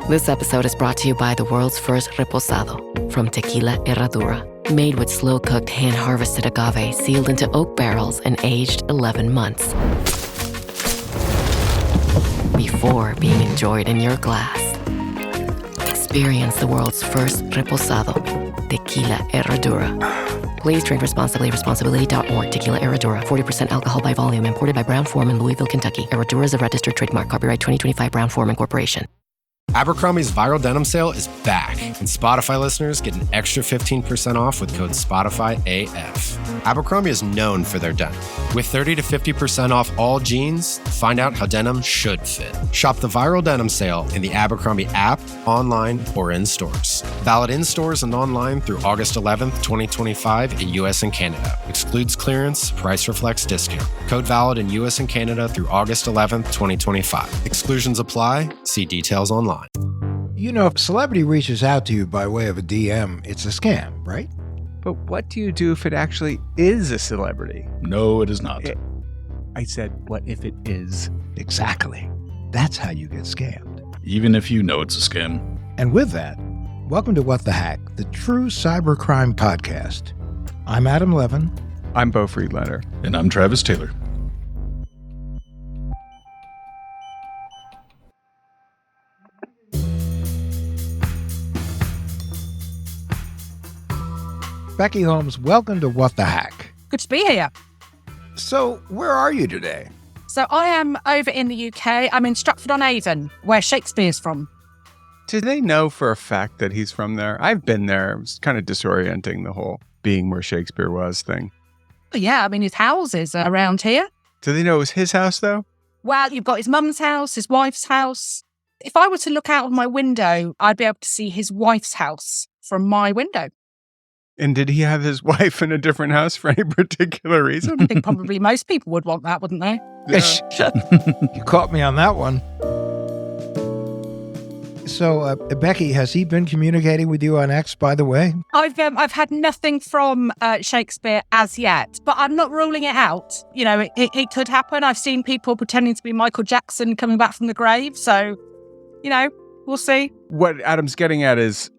This episode is brought to you by the world's first reposado from Tequila Herradura. Made with slow-cooked, hand-harvested agave sealed into oak barrels and aged 11 months. Before being enjoyed in your glass. Experience the world's first reposado, Tequila Herradura. Please drink responsibly. Responsibility.org. Tequila Herradura. 40% alcohol by volume. Imported by Brown-Forman, Louisville, Kentucky. Herradura is a registered trademark. Copyright 2025 Brown-Forman Corporation. Abercrombie's viral denim sale is back, and Spotify listeners get an extra 15% off with code SPOTIFYAF. Abercrombie is known for their denim. With 30 to 50% off all jeans, find out how denim should fit. Shop the viral denim sale in the Abercrombie app, online, or in stores. Valid in stores and online through August 11th, 2025 in U.S. and Canada. Excludes clearance, price reflects discount. Code valid in U.S. and Canada through August 11th, 2025. Exclusions apply. See details online. You know, if a celebrity reaches out to you by way of a DM, it's a scam, right? But what do you do if it actually is a celebrity? No, it is not. I said, what if it is? Exactly. That's how you get scammed. Even if you know it's a scam. And with that, welcome to What the Hack, the true cybercrime podcast. I'm Adam Levin. I'm Beau Friedlander. And I'm Travis Taylor. Becky Holmes, welcome to What the Hack. Good to be here. So, where are you today? So I am over in the UK. I'm in Stratford-on-Avon, where Shakespeare's from. Do they know for a fact that he's from there? I've been there. It was kind of disorienting, the whole being where Shakespeare was thing. Yeah, I mean, his houses are around here. Do they know it was his house, though? Well, you've got his mum's house, his wife's house. If I were to look out of my window, I'd be able to see his wife's house from my window. And did he have his wife in a different house for any particular reason? I think probably most people would want that, wouldn't they? Yeah. You caught me on that one. So, Becky, has he been communicating with you on X, by the way? I've had nothing from Shakespeare as yet, but I'm not ruling it out. You know, it could happen. I've seen people pretending to be Michael Jackson coming back from the grave. So, you know, we'll see. What Adam's getting at is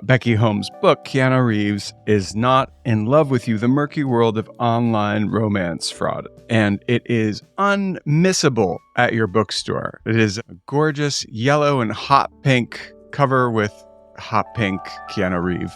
Becky Holmes' book, Keanu Reeves is Not in Love with You, The Murky World of Online Romance Fraud. And it is unmissable at your bookstore. It is a gorgeous yellow and hot pink cover with hot pink Keanu Reeves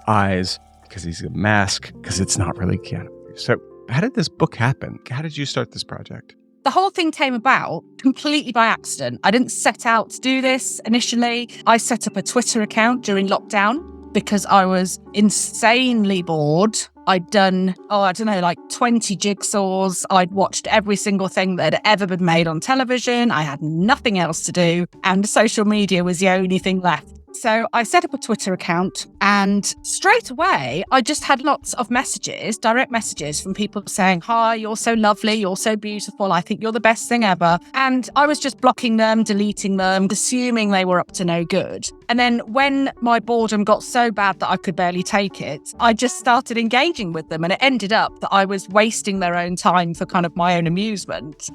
eyes, because he's a mask, because it's not really Keanu Reeves. So how did this book happen? How did you start this project? The whole thing came about completely by accident. I didn't set out to do this initially. I set up a Twitter account during lockdown because I was insanely bored. I'd done, like 20 jigsaws. I'd watched every single thing that had ever been made on television. I had nothing else to do, and social media was the only thing left. So I set up a Twitter account, and straight away, I just had lots of messages, direct messages from people saying, "Hi, you're so lovely, you're so beautiful, I think you're the best thing ever." And I was just blocking them, deleting them, assuming they were up to no good. And then when my boredom got so bad that I could barely take it, I just started engaging with them, and it ended up that I was wasting their own time for kind of my own amusement.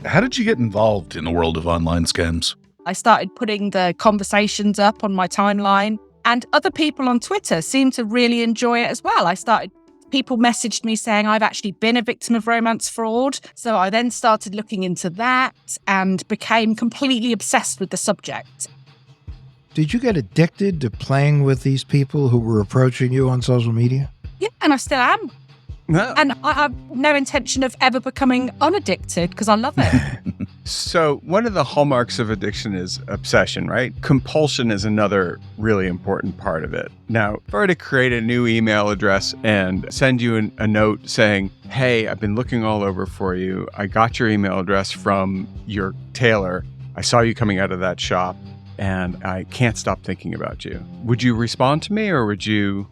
How did you get involved in the world of online scams? I started putting the conversations up on my timeline, and other people on Twitter seemed to really enjoy it as well. People messaged me saying I've actually been a victim of romance fraud. So I then started looking into that and became completely obsessed with the subject. Did you get addicted to playing with these people who were approaching you on social media? Yeah, and I still am. No. And I have no intention of ever becoming unaddicted because I love it. So one of the hallmarks of addiction is obsession, right? Compulsion is another really important part of it. Now, if I were to create a new email address and send you a note saying, "Hey, I've been looking all over for you. I got your email address from your tailor. I saw you coming out of that shop, and I can't stop thinking about you." Would you respond to me, or would you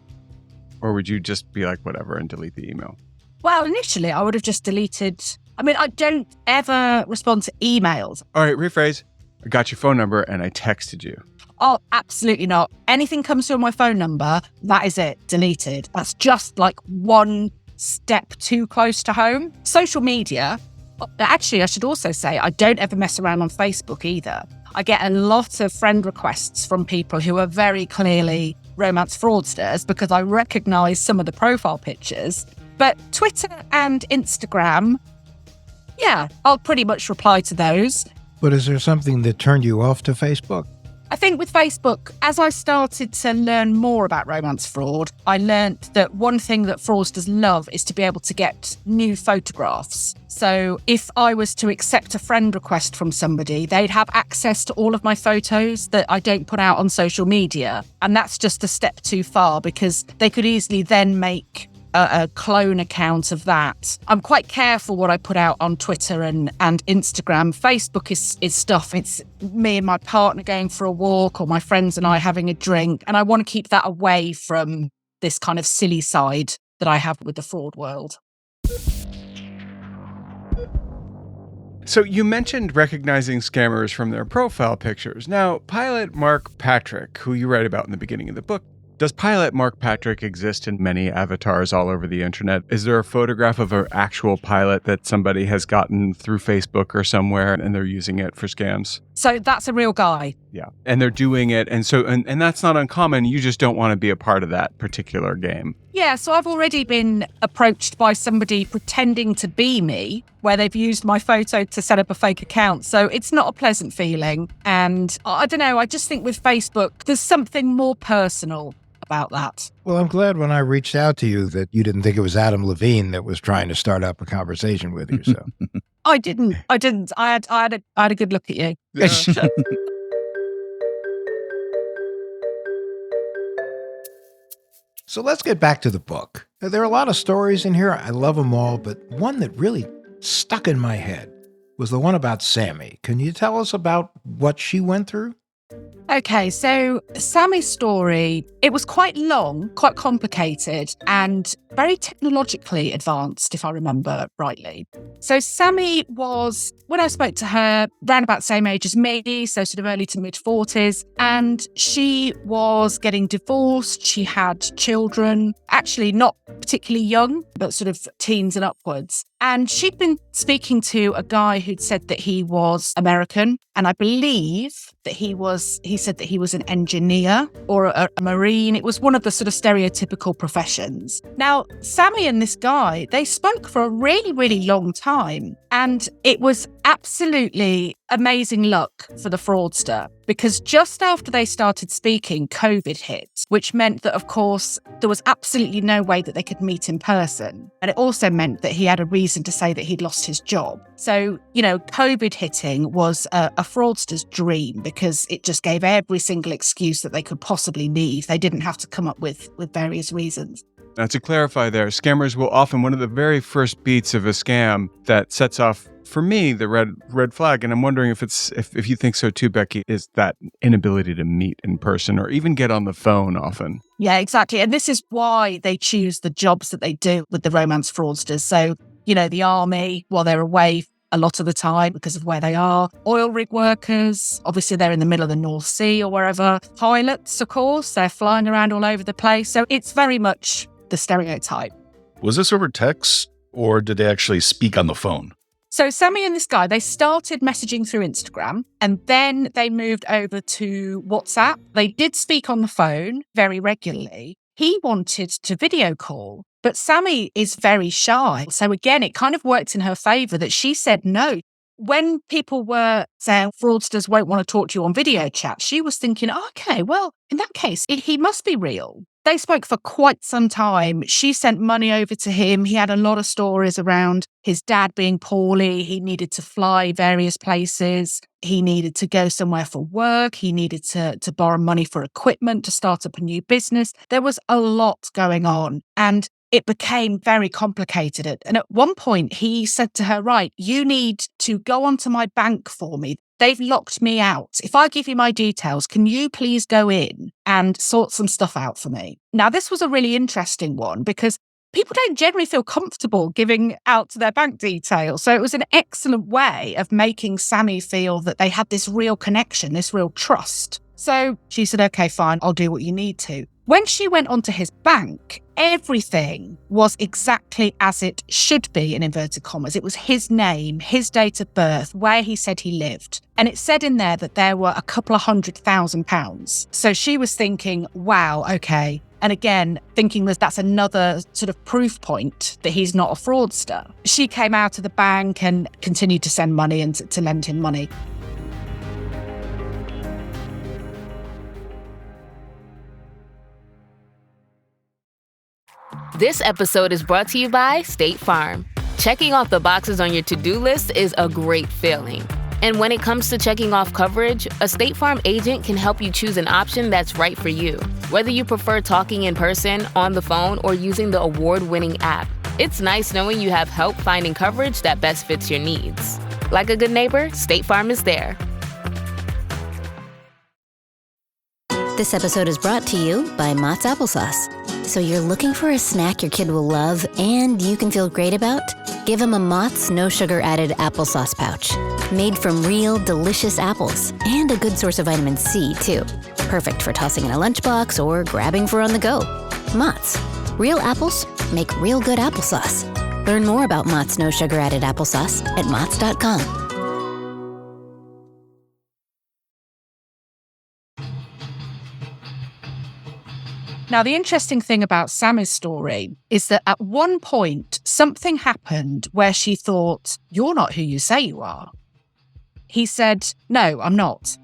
just be like, whatever, and delete the email? Well, initially, I would have just deleted. I mean, I don't ever respond to emails. All right, rephrase. I got your phone number and I texted you. Oh, absolutely not. Anything comes through on my phone number, that is it, deleted. That's just like one step too close to home. Social media, Actually, I should also say I don't ever mess around on Facebook either. I get a lot of friend requests from people who are very clearly romance fraudsters because I recognize some of the profile pictures. But Twitter and Instagram, yeah, I'll pretty much reply to those. But is there something that turned you off to Facebook? I think with Facebook, as I started to learn more about romance fraud, I learned that one thing that fraudsters love is to be able to get new photographs. So if I was to accept a friend request from somebody, they'd have access to all of my photos that I don't put out on social media. And that's just a step too far because they could easily then make a clone account of that. I'm quite careful what I put out on Twitter and Instagram. Facebook is stuff. It's me and my partner going for a walk or my friends and I having a drink. And I want to keep that away from this kind of silly side that I have with the fraud world. So you mentioned recognizing scammers from their profile pictures. Now, pilot Mark Patrick, who you write about in the beginning of the book, does pilot Mark Patrick exist in many avatars all over the internet? Is there a photograph of an actual pilot that somebody has gotten through Facebook or somewhere and they're using it for scams? So that's a real guy. Yeah. And they're doing it. And so, and that's not uncommon. You just don't want to be a part of that particular game. Yeah, so I've already been approached by somebody pretending to be me, where they've used my photo to set up a fake account. So it's not a pleasant feeling. And I don't know, I just think with Facebook, there's something more personal about that. Well, I'm glad when I reached out to you that you didn't think it was Adam Levine that was trying to start up a conversation with you. So I didn't. I had a good look at you. Yeah. So let's get back to the book. There are a lot of stories in here. I love them all, but one that really stuck in my head was the one about Sammy. Can you tell us about what she went through? Okay, so Sammy's story, it was quite long, quite complicated, and very technologically advanced, if I remember rightly. So Sammy was, when I spoke to her, around about the same age as me, so sort of early to mid-40s, and she was getting divorced. She had children, actually not particularly young, but sort of teens and upwards. And she'd been speaking to a guy who'd said that he was American, and I believe that he said that he was an engineer or a marine. It was one of the sort of stereotypical professions. Now, Sammy and this guy, they spoke for a really, really long time. And it was absolutely amazing luck for the fraudster because just after they started speaking, COVID hit, which meant that, of course, there was absolutely no way that they could meet in person. And it also meant that he had a reason to say that he'd lost his job. So, COVID hitting was a fraudster's dream because it just gave every single excuse that they could possibly need. They didn't have to come up with various reasons. Now, to clarify there, scammers will often, one of the very first beats of a scam that sets off, for me, the red flag, and I'm wondering if you think so too, Becky, is that inability to meet in person or even get on the phone often. Yeah, exactly. And this is why they choose the jobs that they do with the romance fraudsters. So, the army, while they're away a lot of the time because of where they are. Oil rig workers, obviously they're in the middle of the North Sea or wherever. Pilots, of course, they're flying around all over the place. So it's very much the stereotype. Was this over text or did they actually speak on the phone? So Sammy and this guy, they started messaging through Instagram and then they moved over to WhatsApp. They did speak on the phone very regularly. He wanted to video call, but Sammy is very shy. So again, it kind of worked in her favor that she said no. When people were saying fraudsters won't want to talk to you on video chat, she was thinking, okay, well, in that case, he must be real. They spoke for quite some time. She sent money over to him. He had a lot of stories around his dad being poorly. He needed to fly various places. He needed to go somewhere for work. He needed to borrow money for equipment to start up a new business. There was a lot going on and it became very complicated. And at one point he said to her, right, you need to go onto my bank for me. They've locked me out. If I give you my details, can you please go in and sort some stuff out for me? Now, this was a really interesting one because people don't generally feel comfortable giving out their bank details. So it was an excellent way of making Sammy feel that they had this real connection, this real trust. So she said, okay, fine, I'll do what you need to. When she went onto his bank, everything was exactly as it should be, in inverted commas. It was his name, his date of birth, where he said he lived. And it said in there that there were a couple of £100,000. So she was thinking, wow, okay. And again, thinking that that's another sort of proof point that he's not a fraudster. She came out of the bank and continued to send money and to lend him money. This episode is brought to you by State Farm. Checking off the boxes on your to-do list is a great feeling. And when it comes to checking off coverage, a State Farm agent can help you choose an option that's right for you. Whether you prefer talking in person, on the phone, or using the award-winning app, it's nice knowing you have help finding coverage that best fits your needs. Like a good neighbor, State Farm is there. This episode is brought to you by Mott's Applesauce. So you're looking for a snack your kid will love and you can feel great about? Give them a Mott's no sugar added applesauce pouch. Made from real, delicious apples and a good source of vitamin C, too. Perfect for tossing in a lunchbox or grabbing for on the go. Mott's. Real apples make real good applesauce. Learn more about Mott's no sugar added applesauce at Motts.com. Now, the interesting thing about Sammy's story is that at one point, something happened where she thought, you're not who you say you are. He said, no, I'm not.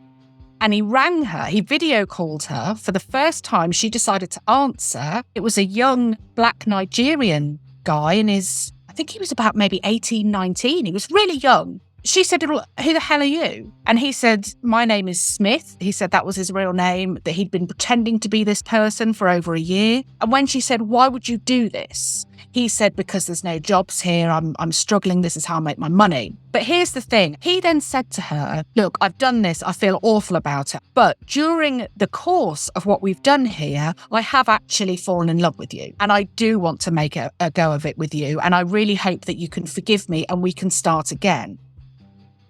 And he rang her, he video called her. For the first time, she decided to answer. It was a young black Nigerian guy in his, I think he was about maybe 18, 19. He was really young. She said, well, who the hell are you? And he said, my name is Smith. He said that was his real name, that he'd been pretending to be this person for over a year. And when she said, why would you do this? He said, because there's no jobs here. I'm struggling. This is how I make my money. But here's the thing. He then said to her, look, I've done this. I feel awful about it. But during the course of what we've done here, I have actually fallen in love with you. And I do want to make a go of it with you. And I really hope that you can forgive me and we can start again.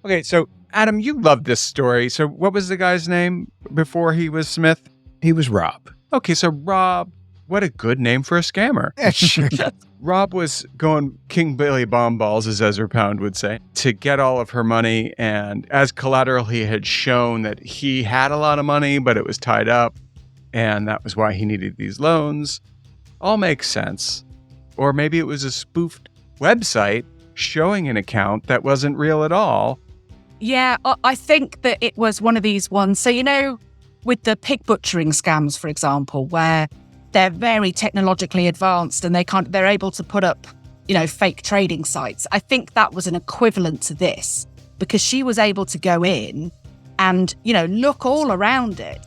Okay, so Adam, you love this story. So what was the guy's name before he was Smith? He was Rob. Okay, so Rob, what a good name for a scammer. Sure. Rob was going King Billy Bomb Balls, as Ezra Pound would say, to get all of her money. And as collateral, he had shown that he had a lot of money, but it was tied up. And that was why he needed these loans. All makes sense. Or maybe it was a spoofed website showing an account that wasn't real at all. Yeah, I think that it was one of these ones. So, you know, with the pig butchering scams, for example, where they're very technologically advanced and they're able to put up, you know, fake trading sites. I think that was an equivalent to this because she was able to go in and, you know, look all around it.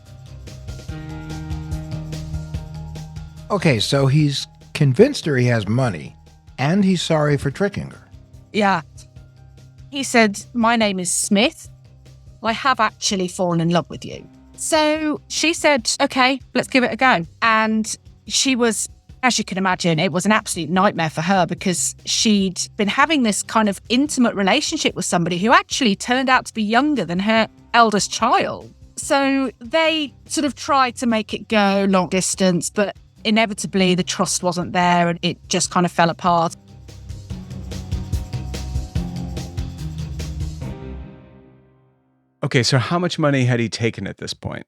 Okay, so he's convinced her he has money and he's sorry for tricking her. Yeah. He said, my name is Smith. I have actually fallen in love with you. So she said, okay, let's give it a go. And she was, as you can imagine, it was an absolute nightmare for her because she'd been having this kind of intimate relationship with somebody who actually turned out to be younger than her eldest child. So they sort of tried to make it go long distance, but inevitably the trust wasn't there and it just kind of fell apart. Okay, so how much money had he taken at this point?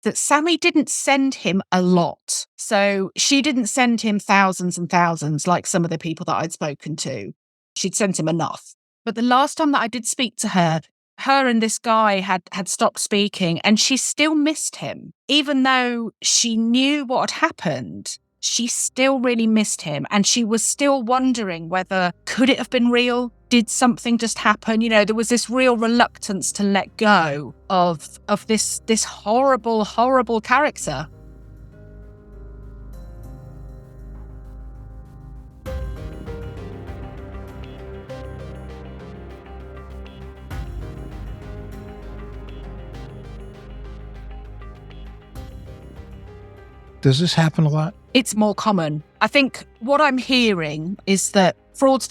That Sammy didn't send him a lot. So she didn't send him thousands and thousands like some of the people that I'd spoken to. She'd sent him enough. But the last time that I did speak to her and this guy had stopped speaking and she still missed him. Even though she knew what had happened, she still really missed him. And she was still wondering whether, could it have been real? Did something just happen? You know, there was this real reluctance to let go of this horrible, horrible character. Does this happen a lot? It's more common. I think what I'm hearing is that romance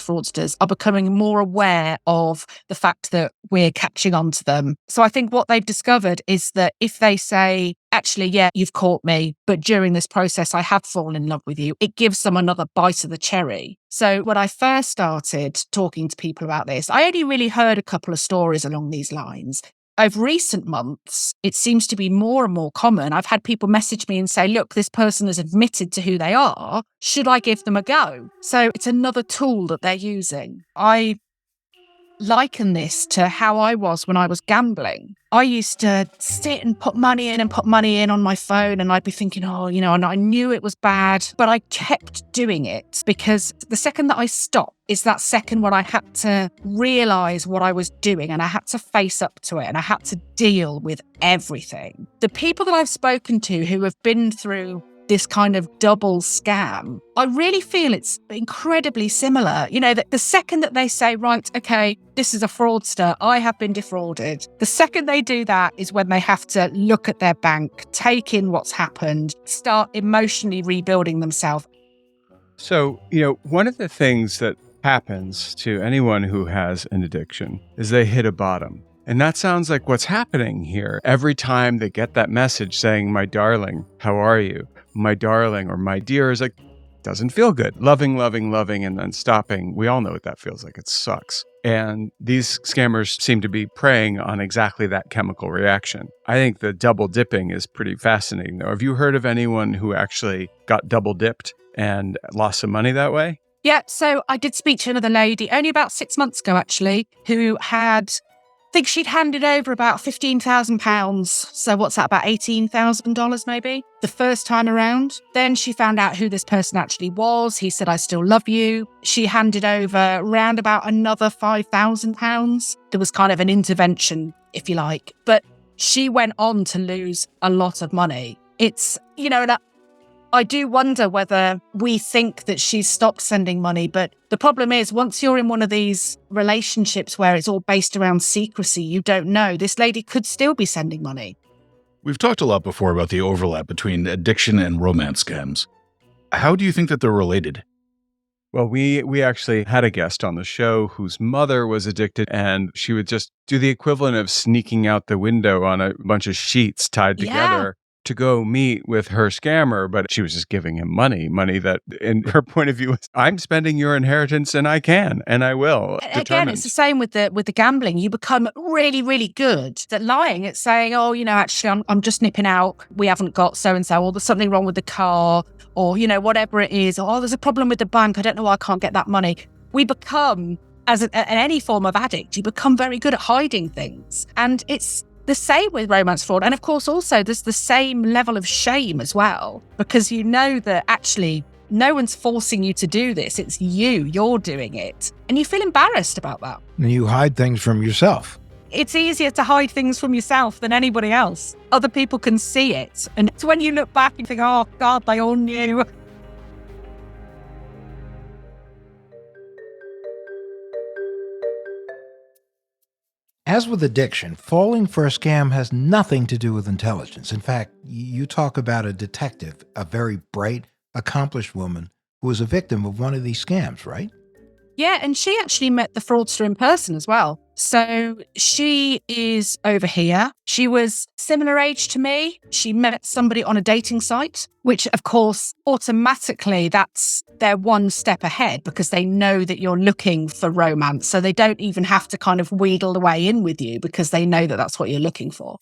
fraudsters are becoming more aware of the fact that we're catching on to them. So I think what they've discovered is that if they say, actually, yeah, you've caught me, but during this process, I have fallen in love with you. It gives them another bite of the cherry. So when I first started talking to people about this, I only really heard a couple of stories along these lines. Over recent months, it seems to be more and more common. I've had people message me and say, look, this person has admitted to who they are. Should I give them a go? So it's another tool that they're using. I liken this to how I was when I was gambling. I used to sit and put money in on my phone, and I'd be thinking, and I knew it was bad, but I kept doing it because the second that I stopped is that second when I had to realize what I was doing, and I had to face up to it, and I had to deal with everything. The people that I've spoken to who have been through this kind of double scam, I really feel it's incredibly similar. That the second that they say, right, okay, this is a fraudster, I have been defrauded, the second they do that is when they have to look at their bank, take in what's happened, start emotionally rebuilding themselves. So, one of the things that happens to anyone who has an addiction is they hit a bottom. And that sounds like what's happening here. Every time they get that message saying, my darling, how are you? My darling or my dear, is like, doesn't feel good. Loving, and then stopping. We all know what that feels like. It sucks. And these scammers seem to be preying on exactly that chemical reaction. I think the double dipping is pretty fascinating, though. Have you heard of anyone who actually got double dipped and lost some money that way? Yeah, so I did speak to another lady only about 6 months ago, actually, who had, I think she'd handed over about £15,000. So what's that, about $18,000 maybe? The first time around. Then she found out who this person actually was. He said, I still love you. She handed over round about another £5,000. There was kind of an intervention, if you like. But she went on to lose a lot of money. It's, and I do wonder whether we think that she's stopped sending money, but the problem is once you're in one of these relationships where it's all based around secrecy, you don't know. This lady could still be sending money. We've talked a lot before about the overlap between addiction and romance scams. How do you think that they're related? Well, we actually had a guest on the show whose mother was addicted, and she would just do the equivalent of sneaking out the window on a bunch of sheets tied together to go meet with her scammer, but she was just giving him money that, in her point of view, was, I'm spending your inheritance and I can, and I will. Again, it's the same with the gambling. You become really, really good at lying. It's saying, actually, I'm just nipping out. We haven't got so-and-so, or there's something wrong with the car, or, whatever it is, or there's a problem with the bank. I don't know why I can't get that money. We become, as any form of addict, you become very good at hiding things. And it's the same with romance fraud. And of course, also, there's the same level of shame as well, because you know that actually no one's forcing you to do this. It's you're doing it. And you feel embarrassed about that. And you hide things from yourself. It's easier to hide things from yourself than anybody else. Other people can see it. And it's when you look back and think, oh, God, they all knew. As with addiction, falling for a scam has nothing to do with intelligence. In fact, you talk about a detective, a very bright, accomplished woman who was a victim of one of these scams, right? Yeah, and she actually met the fraudster in person as well. So she is over here. She was similar age to me. She met somebody on a dating site, which of course, automatically they're one step ahead because they know that you're looking for romance. So they don't even have to kind of wheedle the way in with you because they know that that's what you're looking for.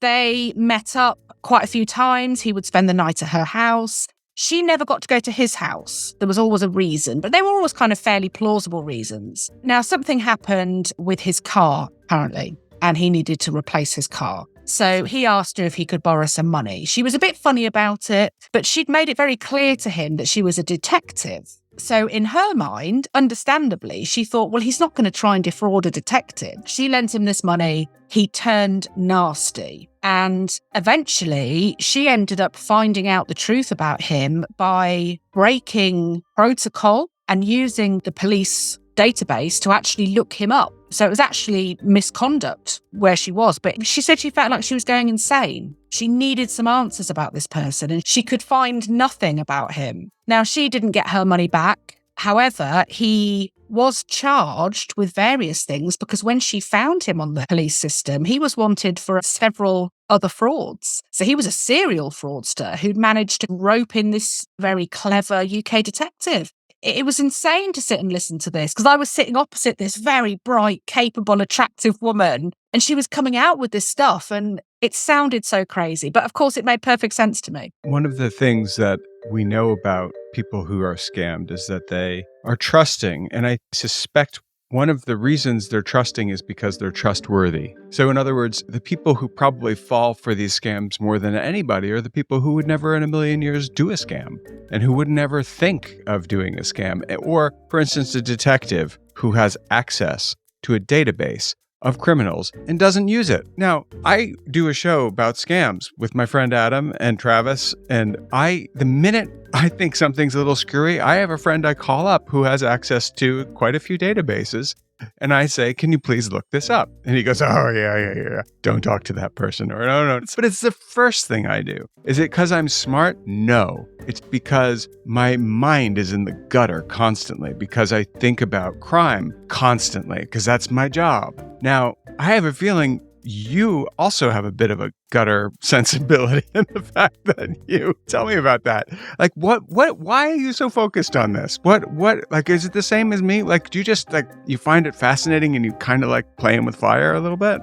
They met up quite a few times. He would spend the night at her house. She never got to go to his house. There was always a reason, but they were always kind of fairly plausible reasons. Now, something happened with his car, apparently, and he needed to replace his car. So he asked her if he could borrow some money. She was a bit funny about it, but she'd made it very clear to him that she was a detective. So in her mind, understandably, she thought, well, he's not going to try and defraud a detective. She lent him this money. He turned nasty. And eventually, she ended up finding out the truth about him by breaking protocol and using the police database to actually look him up. So it was actually misconduct where she was. But she said she felt like she was going insane. She needed some answers about this person and she could find nothing about him. Now, she didn't get her money back. However, he was charged with various things because when she found him on the police system, he was wanted for several other frauds. So he was a serial fraudster who'd managed to rope in this very clever UK detective. It was insane to sit and listen to this because I was sitting opposite this very bright, capable, attractive woman, and she was coming out with this stuff, and it sounded so crazy. But of course, it made perfect sense to me. One of the things that we know about people who are scammed is that they are trusting. And I suspect one of the reasons they're trusting is because they're trustworthy. So in other words, the people who probably fall for these scams more than anybody are the people who would never in a million years do a scam and who would never think of doing a scam. Or, for instance, a detective who has access to a database of criminals and doesn't use it. Now, I do a show about scams with my friend Adam and Travis, and the minute I think something's a little screwy, I have a friend I call up who has access to quite a few databases, and I say, can you please look this up? And he goes, oh, yeah. Don't talk to that person. Or no. But it's the first thing I do. Is it because I'm smart? No. It's because my mind is in the gutter constantly, because I think about crime constantly, because that's my job. Now, I have a feeling you also have a bit of a gutter sensibility in the fact that you tell me about that. Like, why are you so focused on this? What, like, is it the same as me? Like, do you just, like, you find it fascinating and you kind of like playing with fire a little bit?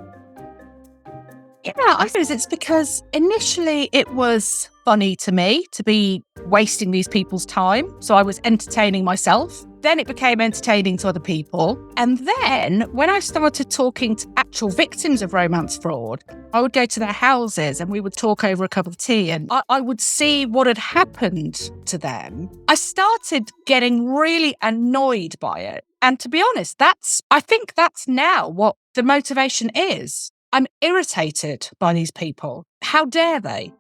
Yeah, I suppose it's because initially it was funny to me to be wasting these people's time. So I was entertaining myself. Then it became entertaining to other people. And then when I started talking to actual victims of romance fraud, I would go to their houses and we would talk over a cup of tea and I would see what had happened to them. I started getting really annoyed by it. And to be honest, I think that's now what the motivation is. I'm irritated by these people. How dare they?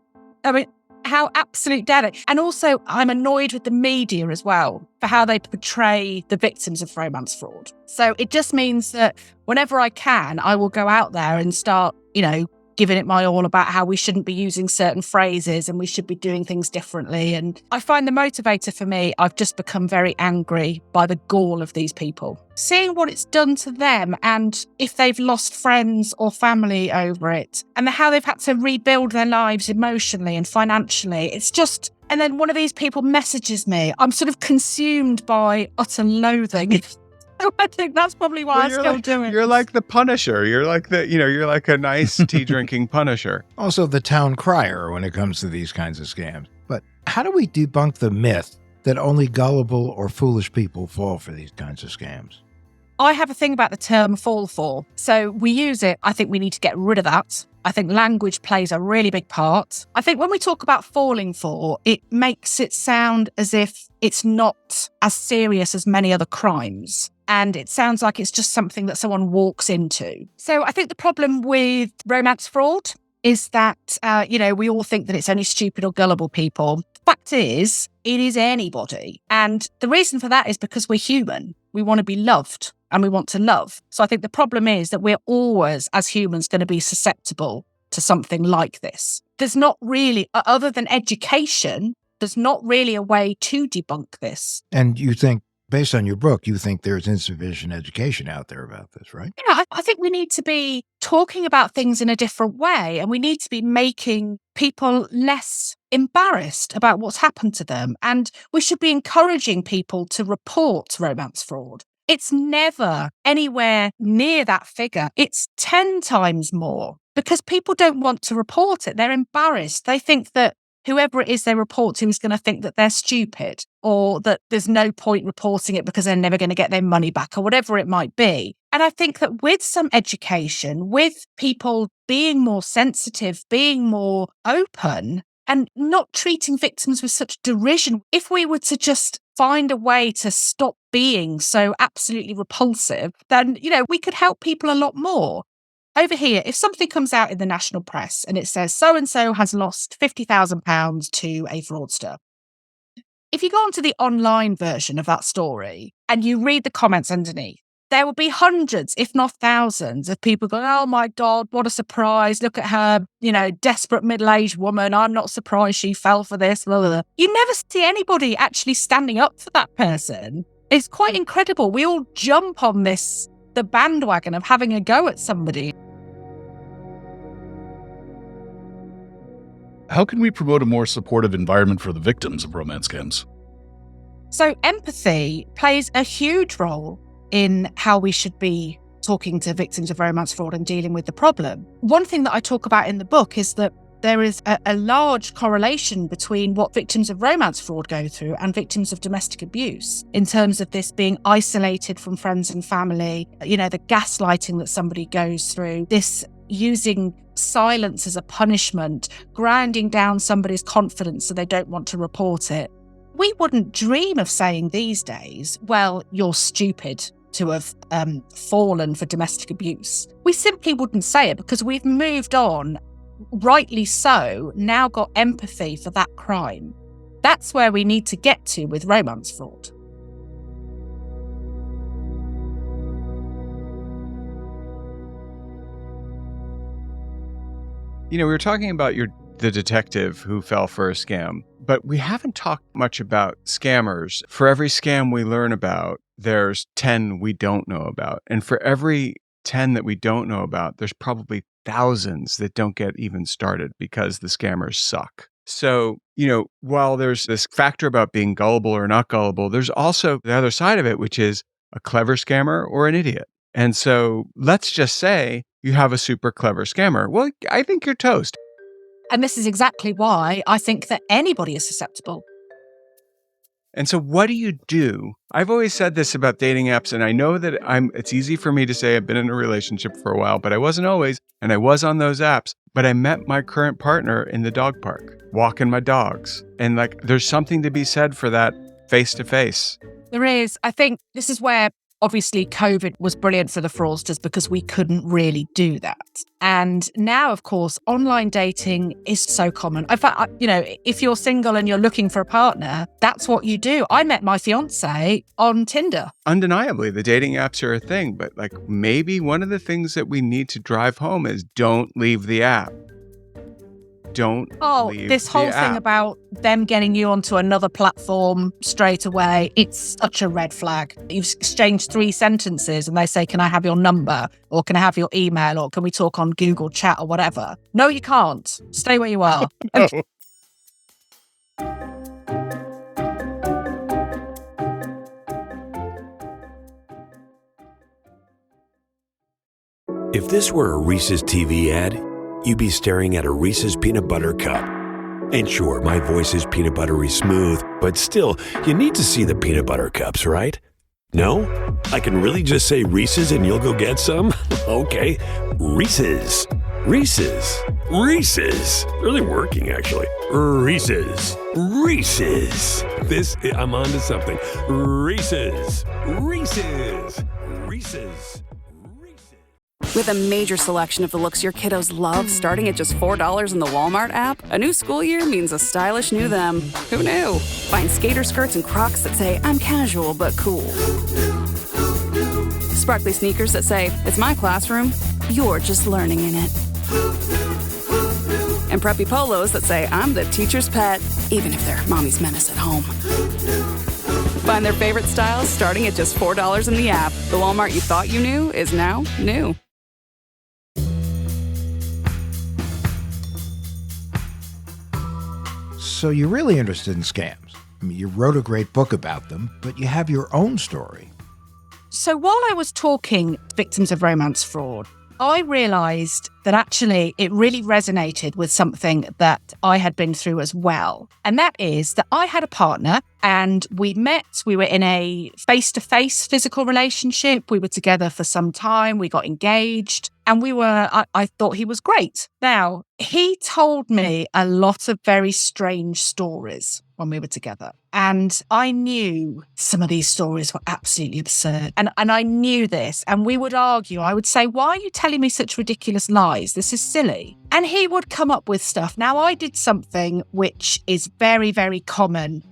I mean, how absolute dare they? And also, I'm annoyed with the media as well for how they portray the victims of romance fraud. So it just means that whenever I can, I will go out there and start, giving it my all about how we shouldn't be using certain phrases and we should be doing things differently. And I find the motivator for me, I've just become very angry by the gall of these people. Seeing what it's done to them and if they've lost friends or family over it and how they've had to rebuild their lives emotionally and financially. It's just, and then one of these people messages me. I'm sort of consumed by utter loathing. I think that's probably why I'm still doing it. You're like the Punisher. You're like you're like a nice tea drinking Punisher. Also the town crier when it comes to these kinds of scams. But how do we debunk the myth that only gullible or foolish people fall for these kinds of scams? I have a thing about the term fall for. So we use it. I think we need to get rid of that. I think language plays a really big part. I think when we talk about falling for, it makes it sound as if it's not as serious as many other crimes. And it sounds like it's just something that someone walks into. So I think the problem with romance fraud is that, we all think that it's only stupid or gullible people. The fact is, it is anybody. And the reason for that is because we're human. We want to be loved and we want to love. So I think the problem is that we're always, as humans, going to be susceptible to something like this. There's not really, other than education, there's not really a way to debunk this. And you think, based on your book, you think there's insufficient education out there about this, right? Yeah, I think we need to be talking about things in a different way, and we need to be making people less embarrassed about what's happened to them. And we should be encouraging people to report romance fraud. It's never anywhere near that figure. It's 10 times more because people don't want to report it. They're embarrassed. They think that whoever it is they report to is going to think that they're stupid or that there's no point reporting it because they're never going to get their money back or whatever it might be. And I think that with some education, with people being more sensitive, being more open and not treating victims with such derision, if we were to just find a way to stop being so absolutely repulsive, then, we could help people a lot more. Over here, if something comes out in the national press and it says so-and-so has lost £50,000 to a fraudster, if you go onto the online version of that story and you read the comments underneath, there will be hundreds, if not thousands, of people going, oh my God, what a surprise. Look at her, desperate middle-aged woman. I'm not surprised she fell for this. Blah, blah, blah. You never see anybody actually standing up for that person. It's quite incredible. We all jump on the bandwagon of having a go at somebody. How can we promote a more supportive environment for the victims of romance scams? So empathy plays a huge role in how we should be talking to victims of romance fraud and dealing with the problem. One thing that I talk about in the book is that there is a large correlation between what victims of romance fraud go through and victims of domestic abuse in terms of this being isolated from friends and family, the gaslighting that somebody goes through, this using silence as a punishment, grinding down somebody's confidence so they don't want to report it. We wouldn't dream of saying these days, well, you're stupid to have fallen for domestic abuse. We simply wouldn't say it because we've moved on, rightly so, now got empathy for that crime. That's where we need to get to with romance fraud. We were talking about the detective who fell for a scam, but we haven't talked much about scammers. For every scam we learn about, there's 10 we don't know about. And for every 10 that we don't know about, there's probably thousands that don't get even started because the scammers suck. So, while there's this factor about being gullible or not gullible, there's also the other side of it, which is a clever scammer or an idiot. And so let's just say you have a super clever scammer. Well, I think you're toast. And this is exactly why I think that anybody is susceptible. And so what do you do? I've always said this about dating apps, and I know that it's easy for me to say I've been in a relationship for a while, but I wasn't always, and I was on those apps. But I met my current partner in the dog park, walking my dogs. And there's something to be said for that face-to-face. There is. I think this is where obviously COVID was brilliant for the fraudsters because we couldn't really do that. And now, of course, online dating is so common. In fact, if you're single and you're looking for a partner, that's what you do. I met my fiance on Tinder. Undeniably, the dating apps are a thing, but maybe one of the things that we need to drive home is don't leave the app. Don't leave this whole the thing app. about them getting you onto another platform straight away, it's such a red flag. You've exchanged 3 sentences and they say, can I have your number? Or can I have your email? Or can we talk on Google Chat or whatever? No, you can't. Stay where you are. No. If this were a Reese's TV ad, you'd be staring at a Reese's peanut butter cup. And sure, my voice is peanut buttery smooth, but still, you need to see the peanut butter cups, right? No? I can really just say Reese's and you'll go get some? Okay, Reese's. Reese's. Reese's. Really working, actually. Reese's. Reese's. I'm on to something. Reese's. Reese's. Reese's. With a major selection of the looks your kiddos love starting at just $4 in the Walmart app, a new school year means a stylish new them. Who knew? Find skater skirts and Crocs that say, I'm casual but cool. Sparkly sneakers that say, it's my classroom, you're just learning in it. And preppy polos that say, I'm the teacher's pet, even if they're mommy's menace at home. Find their favorite styles starting at just $4 in the app. The Walmart you thought you knew is now new. So you're really interested in scams. I mean, you wrote a great book about them, but you have your own story. So while I was talking to victims of romance fraud, I realised that actually it really resonated with something that I had been through as well. And that is that I had a partner and we were in a face-to-face physical relationship. We were together for some time. We got engaged and I thought he was great. Now, he told me a lot of very strange stories when we were together. And I knew some of these stories were absolutely absurd. And I knew this. And we would argue. I would say, why are you telling me such ridiculous lies? This is silly. And he would come up with stuff. Now, I did something which is very, very common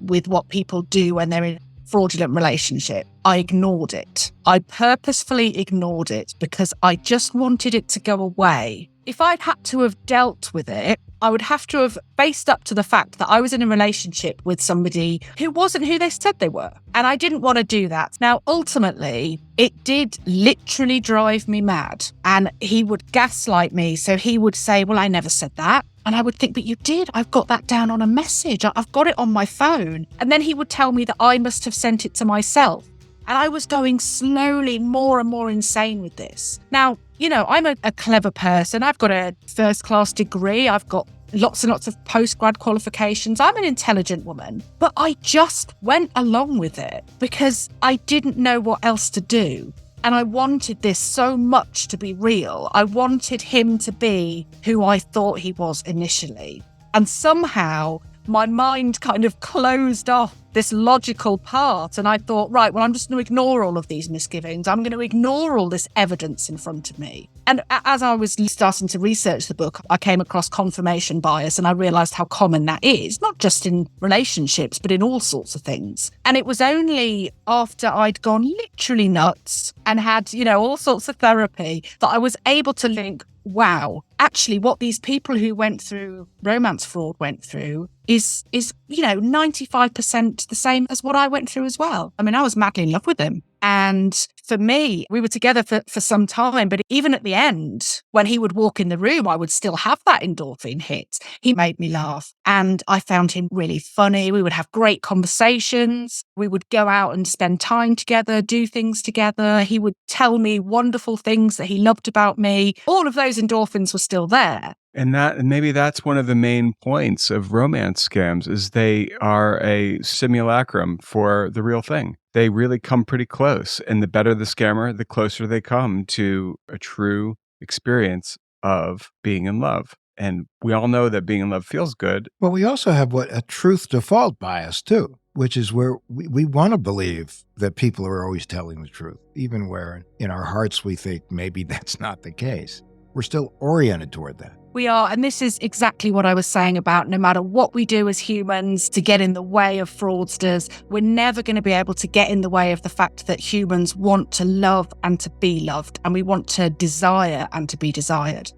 with what people do when they're in a fraudulent relationship. I ignored it. I purposefully ignored it because I just wanted it to go away. If I'd had to have dealt with it, I would have to have faced up to the fact that I was in a relationship with somebody who wasn't who they said they were. And I didn't want to do that. Now, ultimately, it did literally drive me mad. And he would gaslight me. So he would say, well, I never said that. And I would think, but you did. I've got that down on a message. I've got it on my phone. And then he would tell me that I must have sent it to myself. And I was going slowly more and more insane with this. Now, I'm a clever person. I've got a first-class degree. I've got lots and lots of post-grad qualifications. I'm an intelligent woman. But I just went along with it because I didn't know what else to do. And I wanted this so much to be real. I wanted him to be who I thought he was initially. And somehow my mind kind of closed off this logical part. And I thought, right, well, I'm just going to ignore all of these misgivings. I'm going to ignore all this evidence in front of me. And as I was starting to research the book, I came across confirmation bias, and I realized how common that is, not just in relationships, but in all sorts of things. And it was only after I'd gone literally nuts and had, all sorts of therapy that I was able to link, wow, actually what these people who went through romance fraud went through is 95% the same as what I went through as well. I mean, I was madly in love with him. And for me, we were together for some time, but even at the end, when he would walk in the room, I would still have that endorphin hit. He made me laugh, and I found him really funny. We would have great conversations. We would go out and spend time together, do things together. He would tell me wonderful things that he loved about me. All of those endorphins were still there. And maybe that's one of the main points of romance scams, is they are a simulacrum for the real thing. They really come pretty close. And the better the scammer, the closer they come to a true experience of being in love. And we all know that being in love feels good. Well, we also have a truth default bias too, which is where we want to believe that people are always telling the truth, even where in our hearts we think maybe that's not the case. We're still oriented toward that. We are, and this is exactly what I was saying about no matter what we do as humans to get in the way of fraudsters, we're never going to be able to get in the way of the fact that humans want to love and to be loved, and we want to desire and to be desired.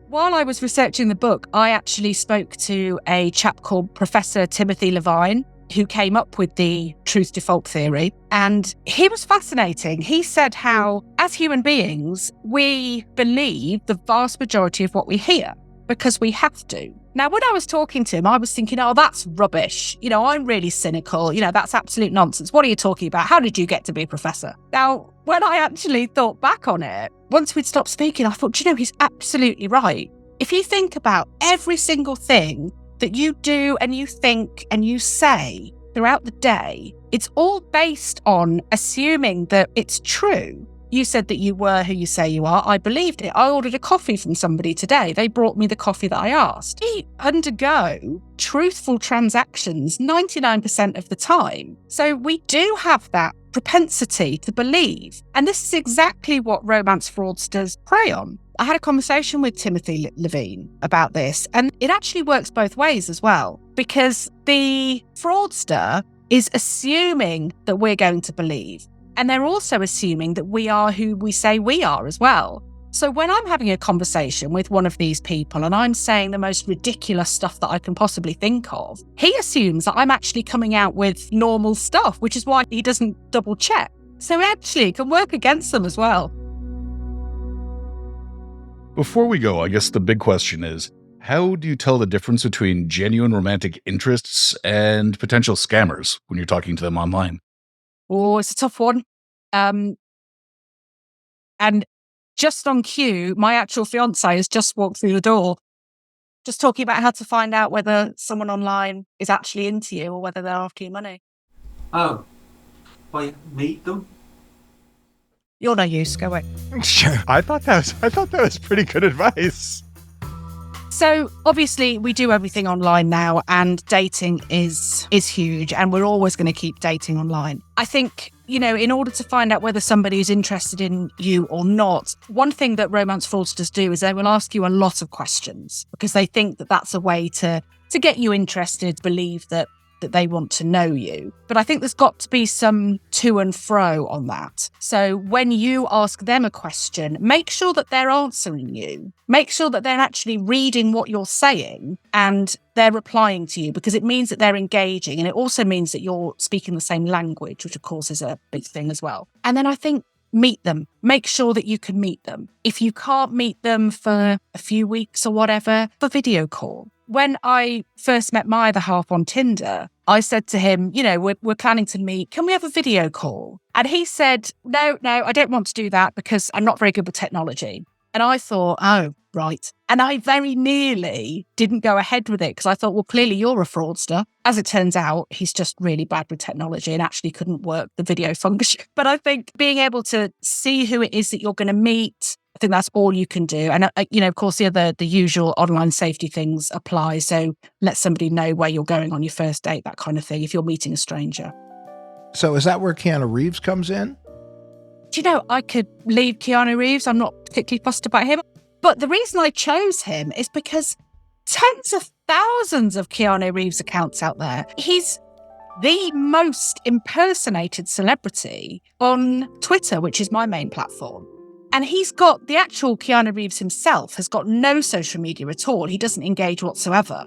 While I was researching the book, I actually spoke to a chap called Professor Timothy Levine, who came up with the truth default theory. And he was fascinating. He said how, as human beings, we believe the vast majority of what we hear because we have to. Now, when I was talking to him, I was thinking, oh, that's rubbish. I'm really cynical. That's absolute nonsense. What are you talking about? How did you get to be a professor? Now, when I actually thought back on it, once we'd stopped speaking, I thought, he's absolutely right. If you think about every single thing that you do and you think and you say throughout the day, it's all based on assuming that it's true. You said that you were who you say you are. I believed it. I ordered a coffee from somebody today. They brought me the coffee that I asked. We undergo truthful transactions 99% of the time. So we do have that propensity to believe. And this is exactly what romance fraudsters prey on. I had a conversation with Timothy Levine about this, and it actually works both ways as well, because the fraudster is assuming that we're going to believe, and they're also assuming that we are who we say we are as well. So when I'm having a conversation with one of these people and I'm saying the most ridiculous stuff that I can possibly think of, he assumes that I'm actually coming out with normal stuff, which is why he doesn't double check. So it actually can work against them as well. Before we go, I guess the big question is, how do you tell the difference between genuine romantic interests and potential scammers when you're talking to them online? Oh, it's a tough one. And just on cue, my actual fiance has just walked through the door, just talking about how to find out whether someone online is actually into you or whether they're after your money. Oh, well, meet them. You're no use. Go away. Sure. I thought that was pretty good advice. So obviously we do everything online now, and dating is huge, and we're always going to keep dating online. I think, in order to find out whether somebody is interested in you or not, one thing that romance fraudsters do is they will ask you a lot of questions because they think that that's a way to get you interested, believe that they want to know you. But I think there's got to be some to and fro on that. So when you ask them a question, make sure that they're answering you. Make sure that they're actually reading what you're saying and they're replying to you, because it means that they're engaging. And it also means that you're speaking the same language, which of course is a big thing as well. And then I think meet them. Make sure that you can meet them. If you can't meet them for a few weeks or whatever, for video call. When I first met my other half on Tinder, I said to him, we're planning to meet. Can we have a video call? And he said, no, I don't want to do that because I'm not very good with technology. And I thought, oh, right. And I very nearly didn't go ahead with it because I thought, well, clearly you're a fraudster. As it turns out, he's just really bad with technology and actually couldn't work the video function. But I think being able to see who it is that you're going to meet, I think that's all you can do. And, of course, the usual online safety things apply. So let somebody know where you're going on your first date, that kind of thing, if you're meeting a stranger. So is that where Keanu Reeves comes in? Do you know, I could leave Keanu Reeves. I'm not particularly fussed about him. But the reason I chose him is because tens of thousands of Keanu Reeves accounts out there. He's the most impersonated celebrity on Twitter, which is my main platform. And he's got, the actual Keanu Reeves himself has got no social media at all. He doesn't engage whatsoever.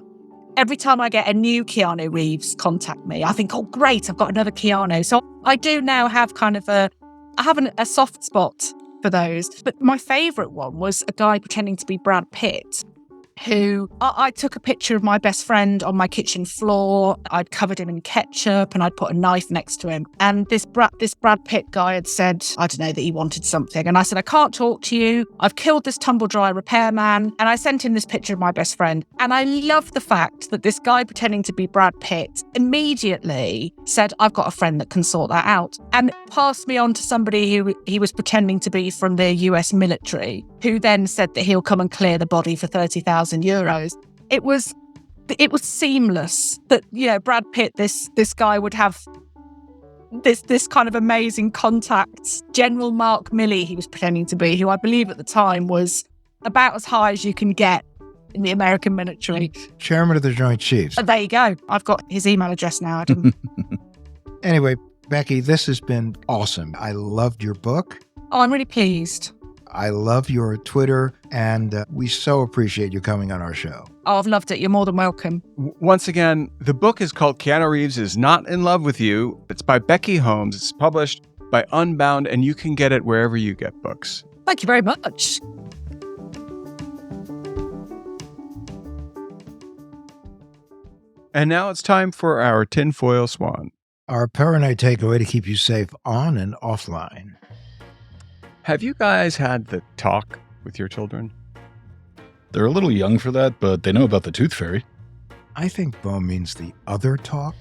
Every time I get a new Keanu Reeves contact me, I think, oh, great, I've got another Keanu. So I do now have kind of a soft spot for those. But my favourite one was a guy pretending to be Brad Pitt, who I took a picture of my best friend on my kitchen floor. I'd covered him in ketchup and I'd put a knife next to him. And this Brad Pitt guy had said, I don't know, that he wanted something. And I said, I can't talk to you. I've killed this tumble dryer repairman. And I sent him this picture of my best friend. And I love the fact that this guy pretending to be Brad Pitt immediately said, I've got a friend that can sort that out. And passed me on to somebody who he was pretending to be from the US military, who then said that he'll come and clear the body for 30,000 euros. It was seamless that, Brad Pitt, this guy would have this kind of amazing contacts. General Mark Milley, he was pretending to be, who I believe at the time was about as high as you can get in the American military. Chairman of the Joint Chiefs. There you go. I've got his email address now, Adam. Anyway, Becky, this has been awesome. I loved your book. Oh, I'm really pleased. I love your Twitter, and we so appreciate you coming on our show. Oh, I've loved it. You're more than welcome. Once again, the book is called Keanu Reeves is Not in Love with You. It's by Becky Holmes. It's published by Unbound, and you can get it wherever you get books. Thank you very much. And now it's time for our tinfoil swan. Our paranoid takeaway to keep you safe on and offline. Have you guys had the talk with your children? They're a little young for that, but they know about the tooth fairy. I think Beau means the other talk.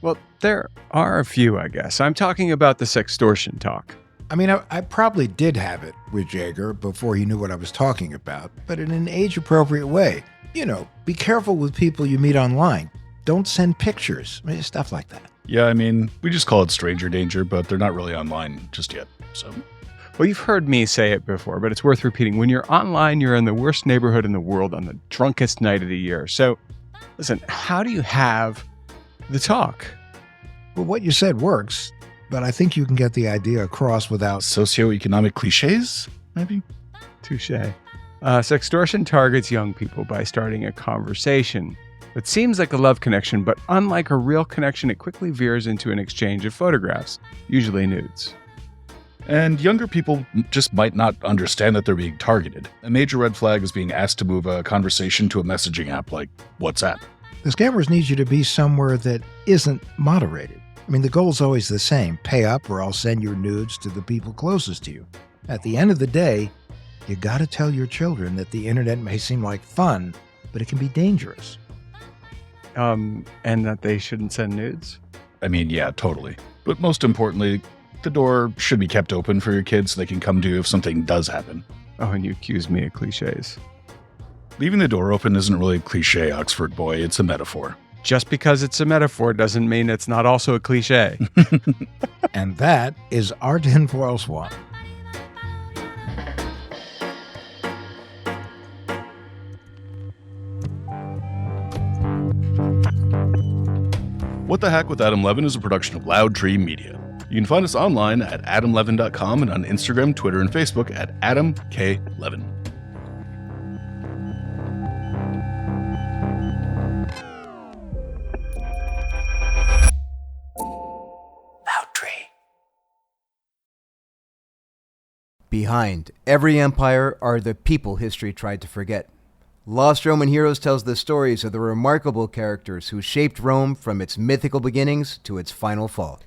Well, there are a few, I guess. I'm talking about the sextortion talk. I mean, I probably did have it with Jaeger before he knew what I was talking about, but in an age-appropriate way. Be careful with people you meet online. Don't send pictures, stuff like that. Yeah, I mean, we just call it stranger danger, but they're not really online just yet, so... Well, you've heard me say it before, but it's worth repeating. When you're online, you're in the worst neighborhood in the world on the drunkest night of the year. So, listen, how do you have the talk? Well, what you said works, but I think you can get the idea across without... Socioeconomic cliches, maybe? Touché. Sextortion targets young people by starting a conversation. It seems like a love connection, but unlike a real connection, it quickly veers into an exchange of photographs, usually nudes. And younger people just might not understand that they're being targeted. A major red flag is being asked to move a conversation to a messaging app like WhatsApp. The scammers need you to be somewhere that isn't moderated. I mean, the goal's always the same. Pay up or I'll send your nudes to the people closest to you. At the end of the day, you gotta tell your children that the internet may seem like fun, but it can be dangerous. And that they shouldn't send nudes? I mean, yeah, totally. But most importantly, the door should be kept open for your kids so they can come to you if something does happen. Oh, and you accuse me of cliches. Leaving the door open isn't really a cliche, Oxford boy. It's a metaphor. Just because it's a metaphor doesn't mean it's not also a cliche. And that is our tinfoil swan. What the Heck with Adam Levin is a production of Loud Tree Media. You can find us online at adamlevin.com and on Instagram, Twitter, and Facebook at Adam K. Levin. Behind every empire are the people history tried to forget. Lost Roman Heroes tells the stories of the remarkable characters who shaped Rome from its mythical beginnings to its final fall.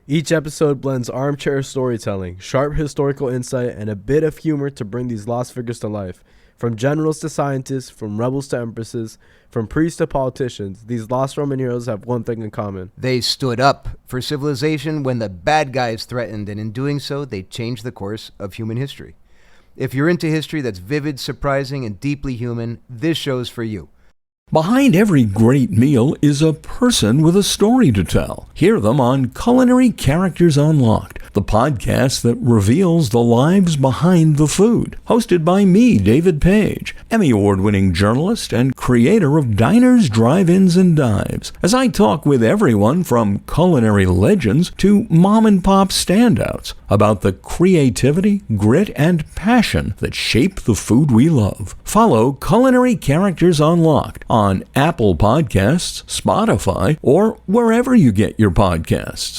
Each episode blends armchair storytelling, sharp historical insight, and a bit of humor to bring these lost figures to life. From generals to scientists, from rebels to empresses, from priests to politicians, these lost Roman heroes have one thing in common. They stood up for civilization when the bad guys threatened, and in doing so, they changed the course of human history. If you're into history that's vivid, surprising, and deeply human, this show's for you. Behind every great meal is a person with a story to tell. Hear them on Culinary Characters Unlocked, the podcast that reveals the lives behind the food. Hosted by me, David Page, Emmy Award-winning journalist and creator of Diners, Drive-Ins, and Dives, as I talk with everyone from culinary legends to mom-and-pop standouts about the creativity, grit, and passion that shape the food we love. Follow Culinary Characters Unlocked on Apple Podcasts, Spotify, or wherever you get your podcasts.